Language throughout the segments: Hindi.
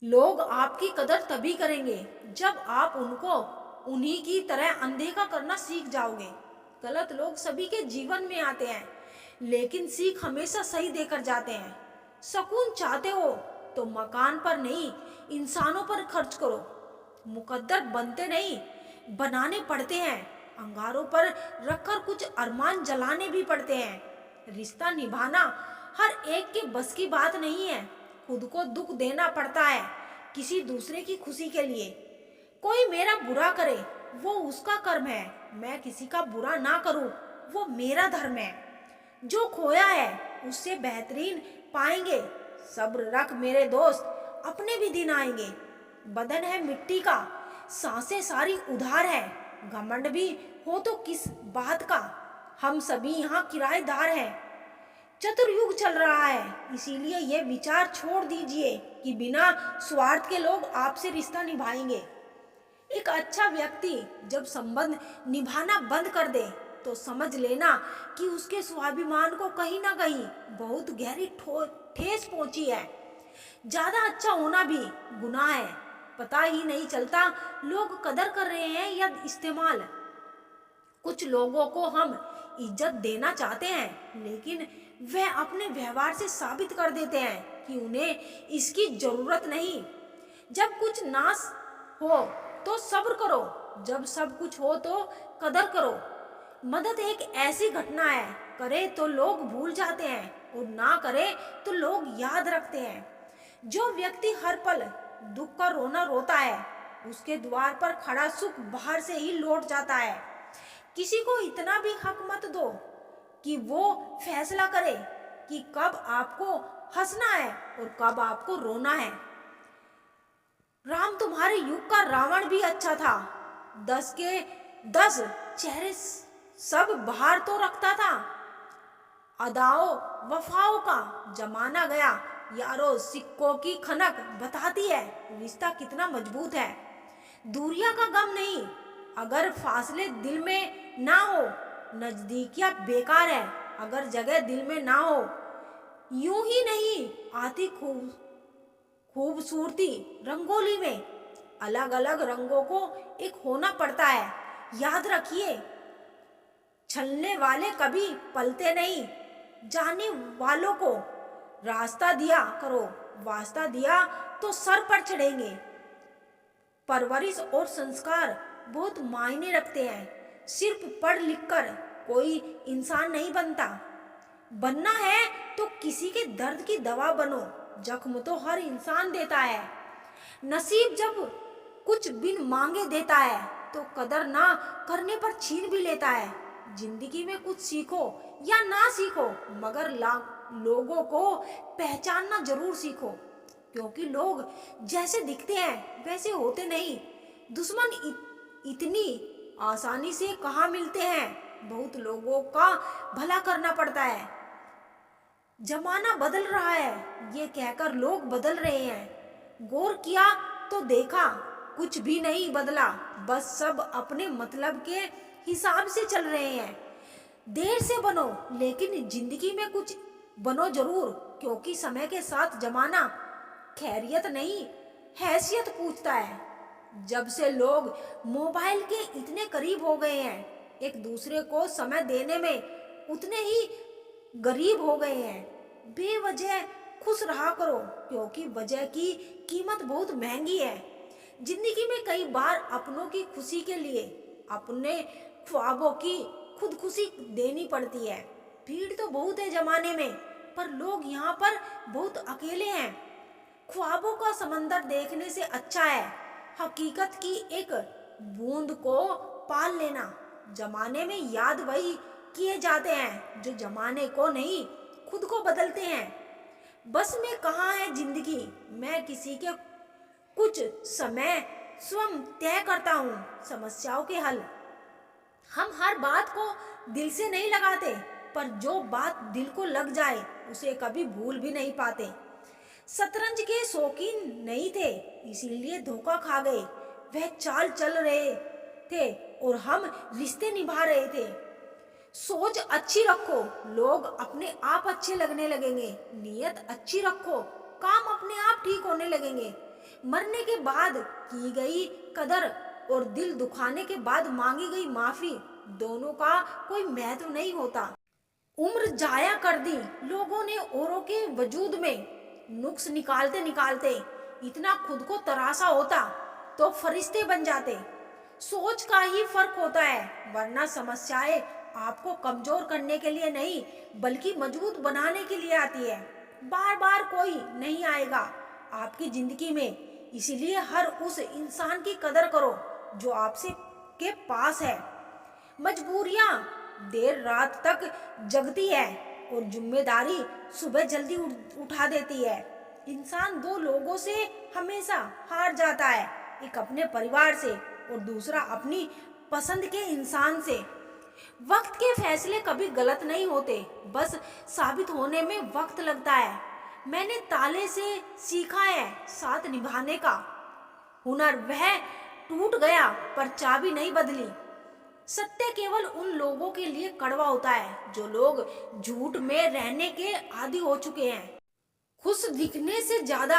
लोग आपकी कदर तभी करेंगे जब आप उनको उन्हीं की तरह अनदेखा करना सीख जाओगे। गलत लोग सभी के जीवन में आते हैं, लेकिन सीख हमेशा सही देकर जाते हैं। सुकून चाहते हो तो मकान पर नहीं, इंसानों पर खर्च करो। मुकद्दर बनते नहीं, बनाने पड़ते हैं। अंगारों पर रखकर कुछ अरमान जलाने भी पड़ते हैं। रिश्ता निभाना हर एक के बस की बात नहीं है। खुद को दुख देना पड़ता है किसी दूसरे की खुशी के लिए। कोई मेरा बुरा करे वो उसका कर्म है, मैं किसी का बुरा ना करूं वो मेरा धर्म है। जो खोया है उससे बेहतरीन पाएंगे। सब्र रख मेरे दोस्त, अपने भी दिन आएंगे। बदन है मिट्टी का, सांसें सारी उधार है। घमंड भी हो तो किस बात का, हम सभी यहाँ किराएदार हैं। चतुर्युग चल रहा है, इसीलिए ये विचार छोड़ दीजिए कि बिना स्वार्थ के लोग आपसे रिश्ता निभाएंगे। एक अच्छा व्यक्ति जब संबंध निभाना बंद कर दे तो समझ लेना कि उसके स्वाभिमान को कहीं ना कहीं बहुत गहरी ठेस पहुंची है। ज्यादा अच्छा होना भी गुनाह है, पता ही नहीं चलता लोग कदर कर रहे हैं या इस्तेमाल। कुछ लोगों को हम इज्जत देना चाहते हैं, लेकिन वह अपने व्यवहार से साबित कर देते हैं कि उन्हें इसकी जरूरत नहीं। जब कुछ नाश हो तो सब्र करो, जब सब कुछ हो तो कदर करो। मदद एक ऐसी घटना है, करे तो लोग भूल जाते हैं और ना करे तो लोग याद रखते हैं। जो व्यक्ति हर पल दुख का रोना रोता है, उसके द्वार पर खड़ा सुख बाहर से ही लौट जाता है। किसी को इतना भी हक मत दो कि वो फैसला करे कि कब आपको हंसना है और कब आपको रोना है। राम तुम्हारे युग का रावण भी अच्छा था, 10 के 10 चेहरे सब बाहर तो रखता था। अदाओ वफाओं का जमाना गया, यारो सिक्कों की खनक बताती है रिश्ता कितना मजबूत है। दूरिया का गम नहीं, अगर फासले दिल में ना हो। नजदीकियां बेकार है अगर जगह दिल में ना हो। यूं ही नहीं आती खूबसूरती रंगोली में, अलग अलग रंगों को एक होना पड़ता है। याद रखिए, छलने वाले कभी पलते नहीं। जाने वालों को रास्ता दिया करो, वास्ता दिया तो सर पर चढ़ेंगे। परवरिश और संस्कार बहुत मायने रखते हैं। सिर्फ पढ़ लिख कर कोई इंसान नहीं बनता। बनना है तो किसी के दर्द की दवा बनो। जख्म तो हर इंसान देता है। नसीब जब कुछ बिन मांगे देता है तो कदर ना करने पर छीन भी लेता है। जिंदगी में कुछ सीखो या ना सीखो, मगर लोगों को पहचानना जरूर सीखो, क्योंकि लोग जैसे दिखते हैं वैसे होते नहीं। दुश्मन इतनी आसानी से कहाँ मिलते हैं, बहुत लोगों का भला करना पड़ता है। जमाना बदल रहा है ये कहकर लोग बदल रहे हैं। गौर किया तो देखा कुछ भी नहीं बदला, बस सब अपने मतलब के हिसाब से चल रहे हैं। देर से बनो लेकिन जिंदगी में कुछ बनो जरूर, क्योंकि समय के साथ जमाना खैरियत नहीं हैसियत पूछता है। जब से लोग मोबाइल के इतने करीब हो गए हैं, एक दूसरे को समय देने में उतने ही गरीब हो गए हैं। बेवजह खुश रहा करो, क्योंकि वजह की कीमत बहुत महंगी है। जिंदगी में कई बार अपनों की खुशी के लिए अपने ख्वाबों की खुदकुशी देनी पड़ती है। भीड़ तो बहुत है जमाने में, पर लोग यहाँ पर बहुत अकेले हैं। ख्वाबों का समंदर देखने से अच्छा है हकीकत की एक बूंद को पाल लेना। जमाने में याद वही किए जाते हैं जो जमाने को नहीं खुद को बदलते हैं। बस में कहाँ है जिंदगी, मैं किसी के कुछ समय स्वयं तय करता हूँ समस्याओं के हल। हम हर बात को दिल से नहीं लगाते, पर जो बात दिल को लग जाए उसे कभी भूल भी नहीं पाते। शतरंज के शौकीन नहीं थे, इसीलिए धोखा खा गए। वह चाल चल रहे थे और हम रिश्ते निभा रहे थे। सोच अच्छी रखो, लोग अपने आप अच्छे लगने लगेंगे। नीयत अच्छी रखो, काम अपने आप ठीक होने लगेंगे। मरने के बाद की गई कदर और दिल दुखाने के बाद मांगी गई माफी, दोनों का कोई महत्व नहीं होता। उम्र जाया कर दी लोगों ने औरों के वजूद में, नुक्स निकालते निकालते इतना खुद को तरासा होता तो फरिश्ते बन जाते। सोच का ही फर्क होता है, वरना समस्याएं आपको कमजोर करने के लिए नहीं बल्कि मजबूत बनाने के लिए आती है। बार बार कोई नहीं आएगा आपकी जिंदगी में, इसीलिए हर उस इंसान की कदर करो जो आपसे के पास है। मजबूरियां देर रात तक जगती है और जिम्मेदारी सुबह जल्दी उठा देती है। इंसान दो लोगों से हमेशा हार जाता है, एक अपने परिवार से और दूसरा अपनी पसंद के इंसान से। वक्त के फैसले कभी गलत नहीं होते, बस साबित होने में वक्त लगता है। मैंने ताले से सीखा है साथ निभाने का हुनर, वह टूट गया पर चाबी नहीं बदली। सत्य केवल उन लोगों के लिए कड़वा होता है जो लोग झूठ में रहने के आदी हो चुके हैं। खुश दिखने से ज्यादा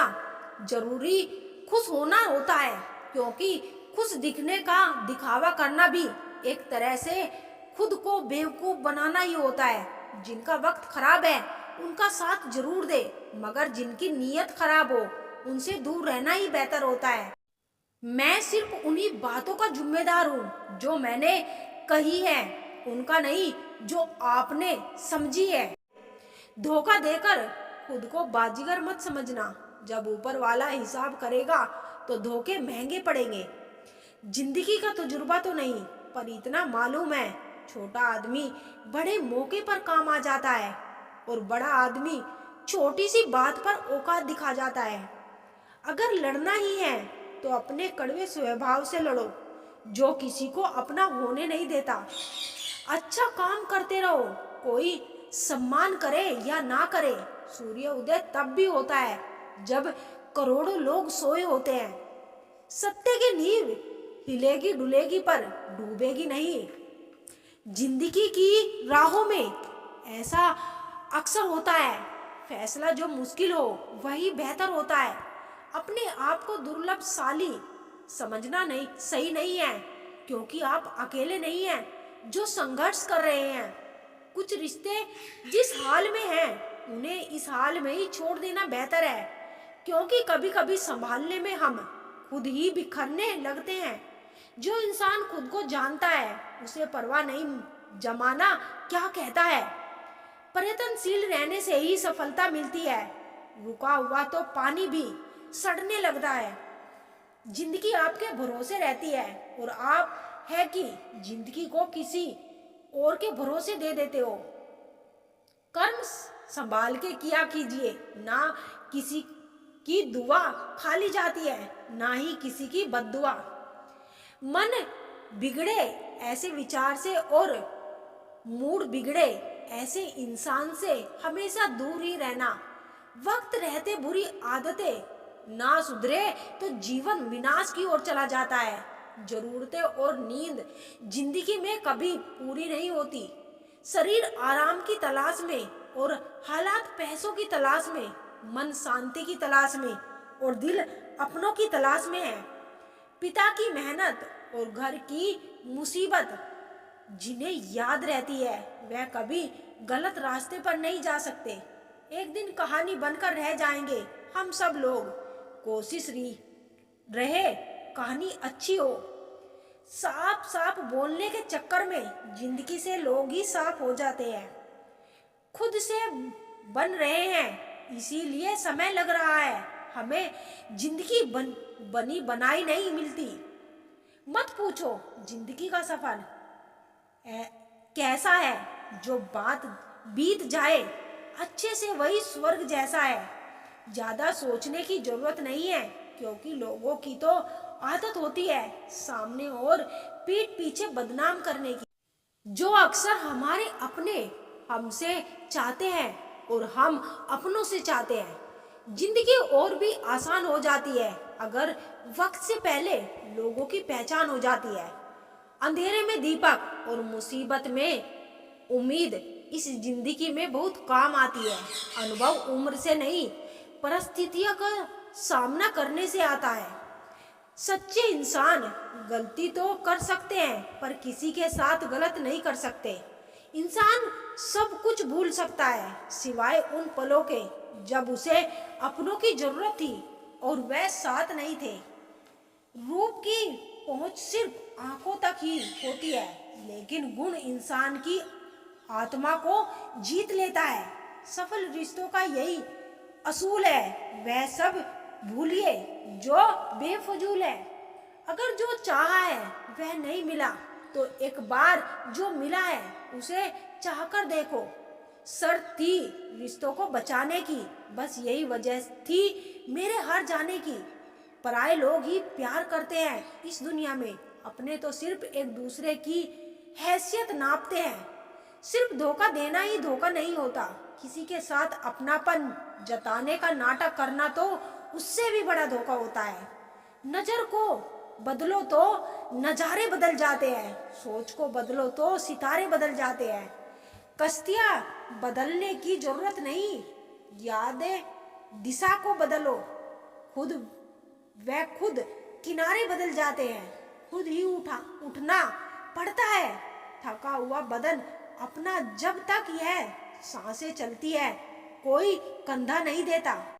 जरूरी खुश होना होता है, क्योंकि खुश दिखने का दिखावा करना भी एक तरह से खुद को बेवकूफ बनाना ही होता है। जिनका वक्त खराब है उनका साथ जरूर दे, मगर जिनकी नीयत खराब हो उनसे दूर रहना ही बेहतर होता है। मैं सिर्फ उन्हीं बातों का जिम्मेदार हूँ जो मैंने कही है, उनका नहीं जो आपने समझी है। धोखा देकर खुद को बाजीगर मत समझना, जब ऊपर वाला हिसाब करेगा तो धोखे महंगे पड़ेंगे। जिंदगी का तजुर्बा तो नहीं, पर इतना मालूम है छोटा आदमी बड़े मौके पर काम आ जाता है और बड़ा आदमी छोटी सी बात पर औकात दिखा जाता है। अगर लड़ना ही है तो अपने कड़वे स्वभाव से लड़ो जो किसी को अपना होने नहीं देता। अच्छा काम करते रहो, कोई सम्मान करे या ना करे, सूर्य उदय तब भी होता है जब करोड़ों लोग सोए होते हैं। सत्य की नींव हिलेगी डुलेगी पर डूबेगी नहीं। जिंदगी की राहों में ऐसा अक्सर होता है, फैसला जो मुश्किल हो वही बेहतर होता है। अपने आप को दुर्लभशाली समझना नहीं सही नहीं है, क्योंकि आप अकेले नहीं हैं जो संघर्ष कर रहे हैं। कुछ रिश्ते जिस हाल में हैं उन्हें इस हाल में ही छोड़ देना बेहतर है, क्योंकि कभी कभी संभालने में हम खुद ही बिखरने लगते हैं। जो इंसान खुद को जानता है उसे परवाह नहीं जमाना क्या कहता है। प्रयत्नशील रहने से ही सफलता मिलती है, रुका हुआ तो पानी भी सड़ने लगता है। जिंदगी आपके भरोसे रहती है और आप है कि जिंदगी को किसी और के भरोसे दे देते हो। कर्म संभाल के किया कीजिए, ना किसी की दुआ खाली जाती है ना ही किसी की बद्दुआ। मन बिगड़े ऐसे विचार से और मूड बिगड़े ऐसे इंसान से हमेशा दूर ही रहना। वक्त रहते बुरी आदतें ना सुधरे तो जीवन विनाश की ओर चला जाता है। जरूरतें और नींद जिंदगी में कभी पूरी नहीं होती। शरीर आराम की तलाश में और हालात पैसों की तलाश में, मन शांति की तलाश में और दिल अपनों की तलाश में है। पिता की मेहनत और घर की मुसीबत जिन्हें याद रहती है वह कभी गलत रास्ते पर नहीं जा सकते। एक दिन कहानी बनकर रह जाएंगे हम सब लोग। कोशिश रहे कहानी अच्छी हो। साफ साफ बोलने के चक्कर में जिंदगी से लोग ही साफ हो जाते हैं। खुद से बन रहे हैं इसीलिए समय लग रहा है, हमें जिंदगी बनी बनाई नहीं मिलती। मत पूछो जिंदगी का सफर कैसा है, जो बात बीत जाए अच्छे से वही स्वर्ग जैसा है। ज्यादा सोचने की जरूरत नहीं है, क्योंकि लोगों की तो आदत होती है सामने और पीठ पीछे बदनाम करने की, जो अक्सर हमारे अपने हमसे चाहते हैं और हम अपनों से चाहते हैं। जिंदगी और भी आसान हो जाती है अगर वक्त से पहले लोगों की पहचान हो जाती है। अंधेरे में दीपक और मुसीबत में उम्मीद इस जिंदगी में बहुत काम आती है। अनुभव उम्र से नहीं परिस्थितियों का सामना करने से आता है। सच्चे इंसान गलती तो कर सकते हैं पर किसी के साथ गलत नहीं कर सकते। इंसान सब कुछ भूल सकता है सिवाय उन पलों के जब उसे अपनों की जरूरत थी और वह साथ नहीं थे। रूप की पहुंच सिर्फ आंखों तक ही होती है, लेकिन गुण इंसान की आत्मा को जीत लेता है। सफल रिश्तों का यही असूल है, वह सब भूलिए जो बेफजूल है। अगर जो चाहा है वह नहीं मिला तो एक बार जो मिला है उसे चाहकर देखो। शर्त थी रिश्तों को बचाने की, बस यही वजह थी मेरे हार जाने की। पराये लोग ही प्यार करते हैं इस दुनिया में, अपने तो सिर्फ एक दूसरे की हैसियत नापते हैं। सिर्फ धोखा देना ही धोखा नहीं होता, किसी के साथ अपनापन जताने का नाटक करना तो उससे भी बड़ा धोखा होता है। नजर को बदलो तो नजारे बदल जाते हैं, सोच को बदलो तो सितारे बदल जाते हैं। कश्तियां बदलने की जरूरत नहीं, यादें दिशा को बदलो, खुद खुद किनारे बदल जाते हैं। खुद ही उठना पड़ता है, थका हुआ बदन अपना जब तक यह सांसें चलती है कोई कंधा नहीं देता।